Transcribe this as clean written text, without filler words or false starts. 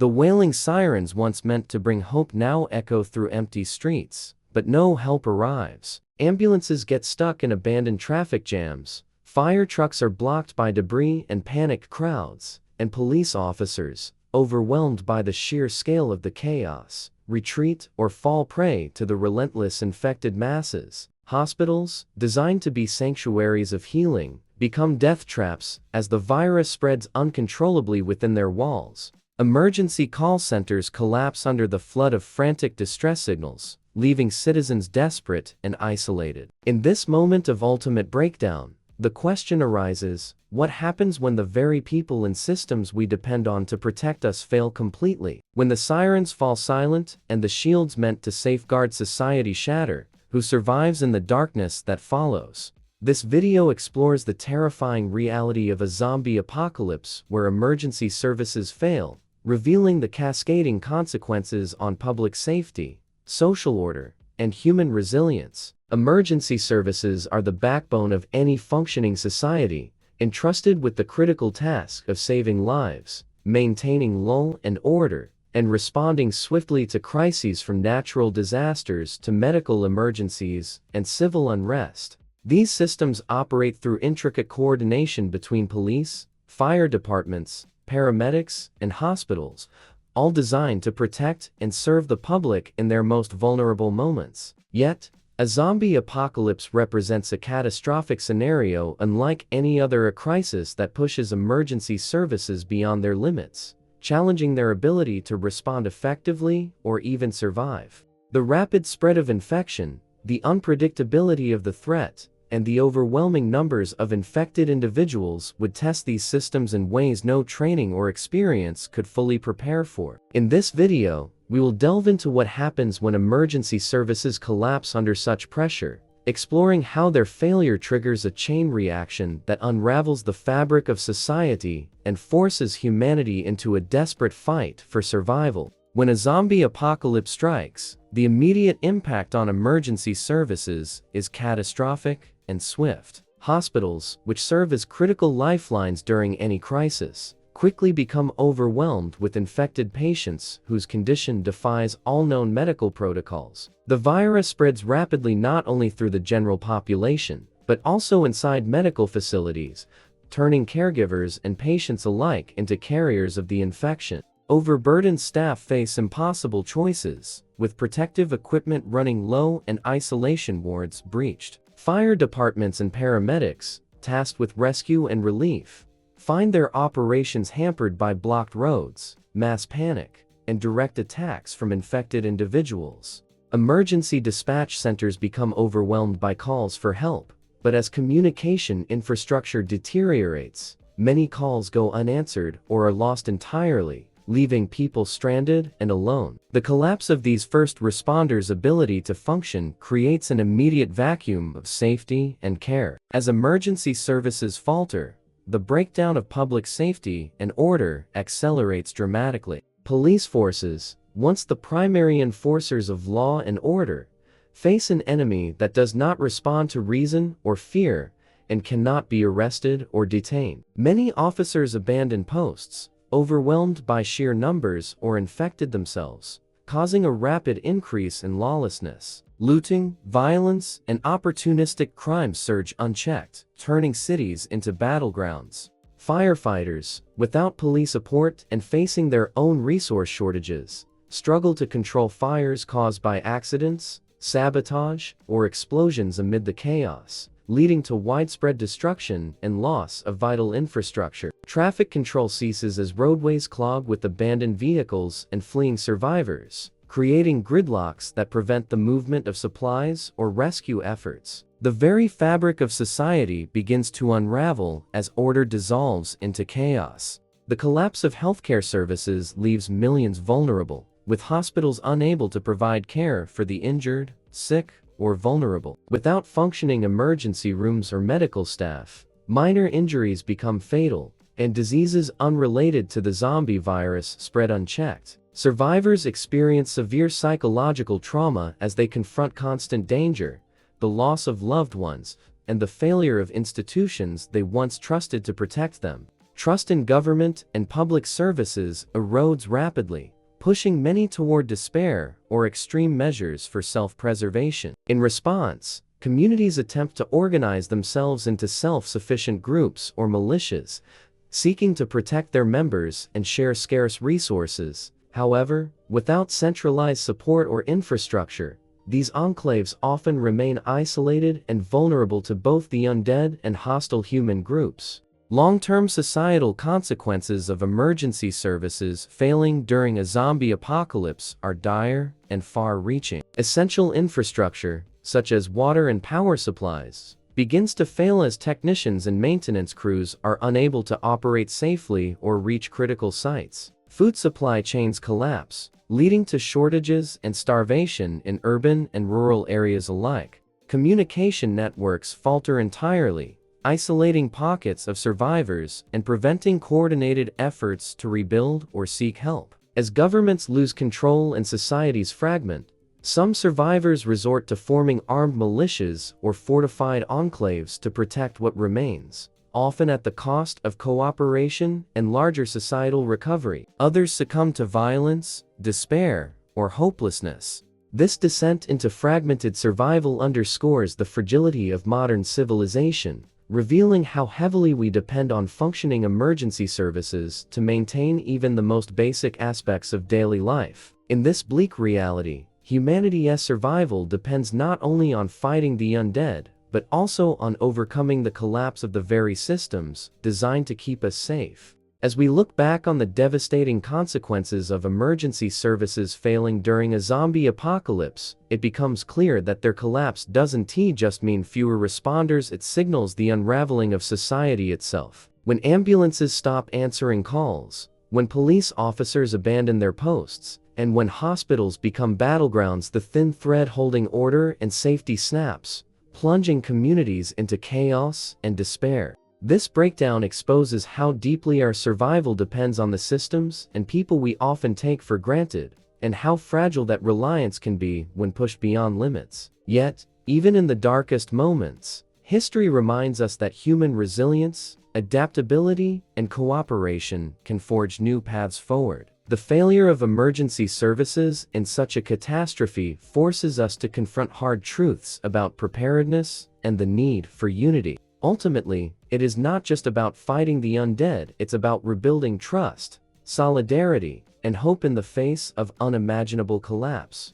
The wailing sirens once meant to bring hope now echo through empty streets, but no help arrives. Ambulances get stuck in abandoned traffic jams, fire trucks are blocked by debris and panicked crowds, and police officers, overwhelmed by the sheer scale of the chaos, retreat or fall prey to the relentless infected masses. Hospitals, designed to be sanctuaries of healing, become death traps as the virus spreads uncontrollably within their walls. Emergency call centers collapse under the flood of frantic distress signals, leaving citizens desperate and isolated. In this moment of ultimate breakdown, the question arises, what happens when the very people and systems we depend on to protect us fail completely? When the sirens fall silent and the shields meant to safeguard society shatter, who survives in the darkness that follows? This video explores the terrifying reality of a zombie apocalypse where emergency services fail, revealing the cascading consequences on public safety, social order, and human resilience. Emergency services are the backbone of any functioning society, entrusted with the critical task of saving lives, maintaining law and order, and responding swiftly to crises from natural disasters to medical emergencies and civil unrest. These systems operate through intricate coordination between police, fire departments, paramedics, and hospitals, all designed to protect and serve the public in their most vulnerable moments. Yet, a zombie apocalypse represents a catastrophic scenario unlike any other crisis that pushes emergency services beyond their limits, challenging their ability to respond effectively or even survive. The rapid spread of infection, the unpredictability of the threat, and the overwhelming numbers of infected individuals would test these systems in ways no training or experience could fully prepare for. In this video, we will delve into what happens when emergency services collapse under such pressure, exploring how their failure triggers a chain reaction that unravels the fabric of society and forces humanity into a desperate fight for survival. When a zombie apocalypse strikes, the immediate impact on emergency services is catastrophic and swift. Hospitals, which serve as critical lifelines during any crisis, quickly become overwhelmed with infected patients whose condition defies all known medical protocols. The virus spreads rapidly not only through the general population, but also inside medical facilities, turning caregivers and patients alike into carriers of the infection. Overburdened staff face impossible choices, with protective equipment running low and isolation wards breached. Fire departments and paramedics, tasked with rescue and relief, find their operations hampered by blocked roads, mass panic, and direct attacks from infected individuals. Emergency dispatch centers become overwhelmed by calls for help, but as communication infrastructure deteriorates, many calls go unanswered or are lost entirely, leaving people stranded and alone. The collapse of these first responders' ability to function creates an immediate vacuum of safety and care. As emergency services falter, the breakdown of public safety and order accelerates dramatically. Police forces, once the primary enforcers of law and order, face an enemy that does not respond to reason or fear and cannot be arrested or detained. Many officers abandon posts, overwhelmed by sheer numbers or infected themselves, causing a rapid increase in lawlessness. Looting, violence, and opportunistic crime surge unchecked, turning cities into battlegrounds. Firefighters, without police support and facing their own resource shortages, struggle to control fires caused by accidents, sabotage, or explosions amid the chaos, leading to widespread destruction and loss of vital infrastructure. Traffic control ceases as roadways clog with abandoned vehicles and fleeing survivors, creating gridlocks that prevent the movement of supplies or rescue efforts. The very fabric of society begins to unravel as order dissolves into chaos. The collapse of healthcare services leaves millions vulnerable, with hospitals unable to provide care for the injured, sick, or vulnerable. Without functioning emergency rooms or medical staff, minor injuries become fatal, and diseases unrelated to the zombie virus spread unchecked. Survivors experience severe psychological trauma as they confront constant danger, the loss of loved ones, and the failure of institutions they once trusted to protect them. Trust in government and public services erodes rapidly, pushing many toward despair or extreme measures for self-preservation. In response, communities attempt to organize themselves into self-sufficient groups or militias, seeking to protect their members and share scarce resources. However, without centralized support or infrastructure, these enclaves often remain isolated and vulnerable to both the undead and hostile human groups. Long-term societal consequences of emergency services failing during a zombie apocalypse are dire and far-reaching. Essential infrastructure, such as water and power supplies, begins to fail as technicians and maintenance crews are unable to operate safely or reach critical sites. Food supply chains collapse, leading to shortages and starvation in urban and rural areas alike. Communication networks falter entirely, isolating pockets of survivors and preventing coordinated efforts to rebuild or seek help. As governments lose control and societies fragment, some survivors resort to forming armed militias or fortified enclaves to protect what remains, often at the cost of cooperation and larger societal recovery. Others succumb to violence, despair, or hopelessness. This descent into fragmented survival underscores the fragility of modern civilization, revealing how heavily we depend on functioning emergency services to maintain even the most basic aspects of daily life. In this bleak reality, humanity's survival depends not only on fighting the undead, but also on overcoming the collapse of the very systems designed to keep us safe. As we look back on the devastating consequences of emergency services failing during a zombie apocalypse, it becomes clear that their collapse doesn't just mean fewer responders, it signals the unraveling of society itself. When ambulances stop answering calls, when police officers abandon their posts, and when hospitals become battlegrounds, the thin thread holding order and safety snaps, plunging communities into chaos and despair. This breakdown exposes how deeply our survival depends on the systems and people we often take for granted, and how fragile that reliance can be when pushed beyond limits. Yet, even in the darkest moments, history reminds us that human resilience, adaptability, and cooperation can forge new paths forward. The failure of emergency services in such a catastrophe forces us to confront hard truths about preparedness and the need for unity. Ultimately, it is not just about fighting the undead, it's about rebuilding trust, solidarity, and hope in the face of unimaginable collapse.